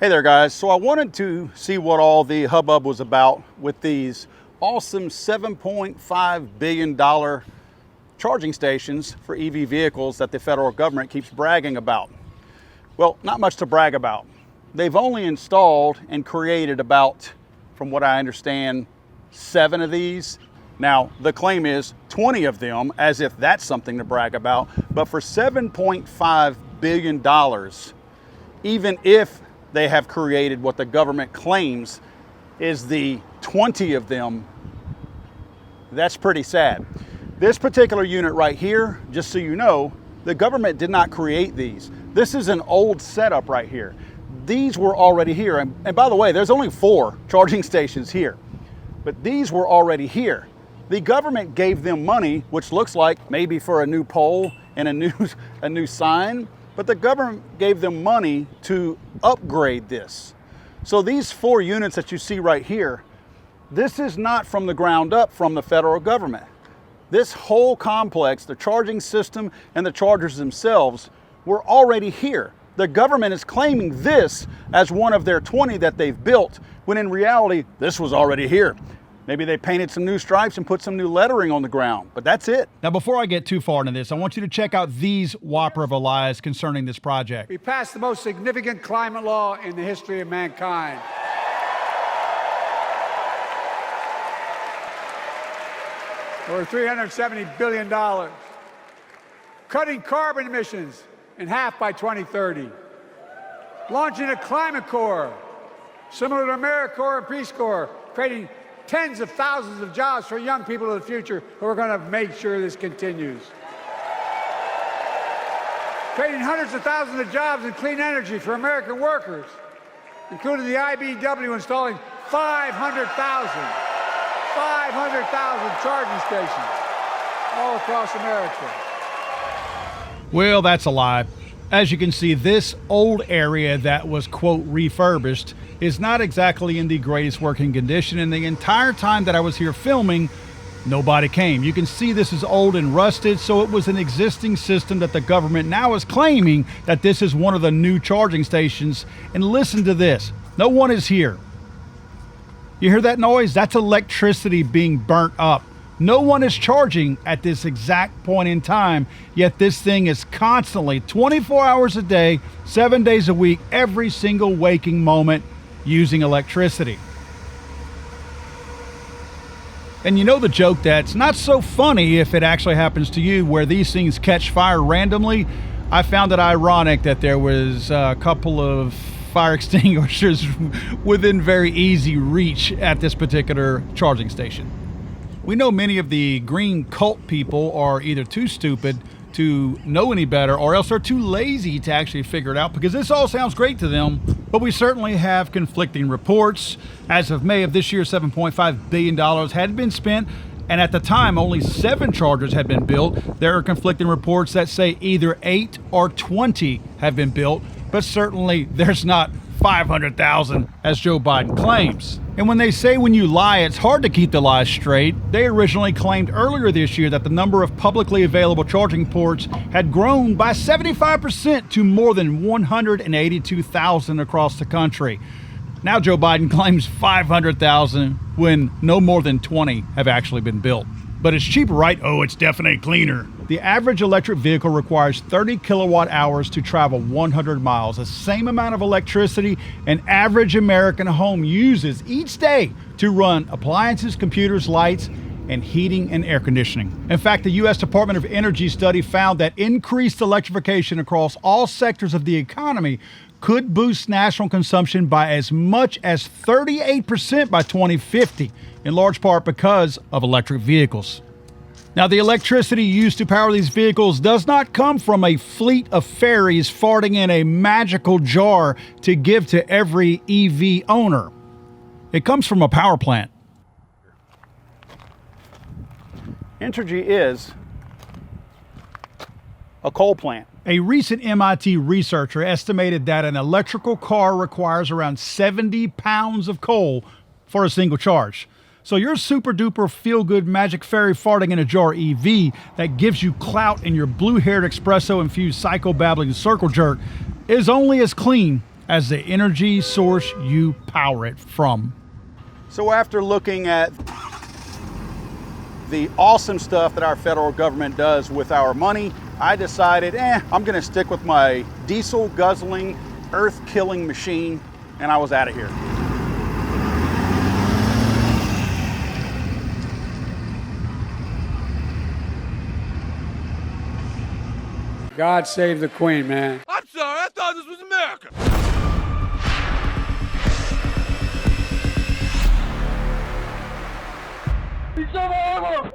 Hey there guys, so I wanted to see what all the hubbub was about with these awesome $7.5 billion charging stations for EV vehicles that the federal government keeps bragging about. Well, not much to brag about. They've only installed and created about, from what I understand, 7 of these. Now, the claim is 20 of them, as if that's something to brag about, but for $7.5 billion, even if they have created what the government claims is the 20 of them, that's pretty sad. This particular unit right here, just so you know, the government did not create these. This is an old setup right here. These were already here. And by the way, there's only 4 charging stations here, but these were already here. The government gave them money, which looks like maybe for a new pole and a new sign, but the government gave them money to upgrade this. So these 4 units that you see right here, this is not from the ground up from the federal government. This whole complex, the charging system and the chargers themselves, were already here. The government is claiming this as one of their 20 that they've built, when in reality, this was already here. Maybe they painted some new stripes and put some new lettering on the ground, but that's it. Now, before I get too far into this, I want you to check out these whopper of a lies concerning this project. We passed the most significant climate law in the history of mankind. Over $370 billion. Cutting carbon emissions in half by 2030. Launching a climate corps, similar to AmeriCorps and Peace Corps, creating tens of thousands of jobs for young people of the future who are going to make sure this continues. Creating hundreds of thousands of jobs in clean energy for American workers, including the IBEW installing 500,000 charging stations all across America. Well, that's a lie. As you can see, this old area that was, quote, refurbished is not exactly in the greatest working condition, and the entire time that I was here filming, nobody came. You can see this is old and rusted, so it was an existing system that the government now is claiming that this is one of the new charging stations. And listen to this. No one is here. You hear that noise? That's electricity being burnt up. No one is charging at this exact point in time, yet this thing is constantly 24 hours a day, 7 days a week, every single waking moment using electricity. And you know the joke that's not so funny if it actually happens to you, where these things catch fire randomly. I found it ironic that there was a couple of fire extinguishers within very easy reach at this particular charging station. We know many of the green cult people are either too stupid to know any better, or else are too lazy to actually figure it out, because this all sounds great to them. But we certainly have conflicting reports. As of May of this year, $7.5 billion had been spent, and at the time only 7 chargers had been built. There are conflicting reports that say either 8 or 20 have been built, but certainly there's not 500,000 as Joe Biden claims. And when they say when you lie, it's hard to keep the lies straight. They originally claimed earlier this year that the number of publicly available charging ports had grown by 75% to more than 182,000 across the country. Now Joe Biden claims 500,000 when no more than 20 have actually been built. But it's cheaper, right? Oh, it's definitely cleaner. The average electric vehicle requires 30 kilowatt hours to travel 100 miles, the same amount of electricity an average American home uses each day to run appliances, computers, lights, and heating and air conditioning. In fact, the U.S. Department of Energy study found that increased electrification across all sectors of the economy could boost national consumption by as much as 38% by 2050, in large part because of electric vehicles. Now, the electricity used to power these vehicles does not come from a fleet of ferries farting in a magical jar to give to every EV owner. It comes from a power plant. Entergy is a coal plant. A recent MIT researcher estimated that an electrical car requires around 70 pounds of coal for a single charge. So your super duper feel good magic fairy farting in a jar EV that gives you clout in your blue haired espresso infused psycho babbling circle jerk is only as clean as the energy source you power it from. So after looking at the awesome stuff that our federal government does with our money, I decided, I'm gonna stick with my diesel guzzling, earth killing machine, and I was out of here. God save the Queen, man. I'm sorry, I thought this was America. It's over.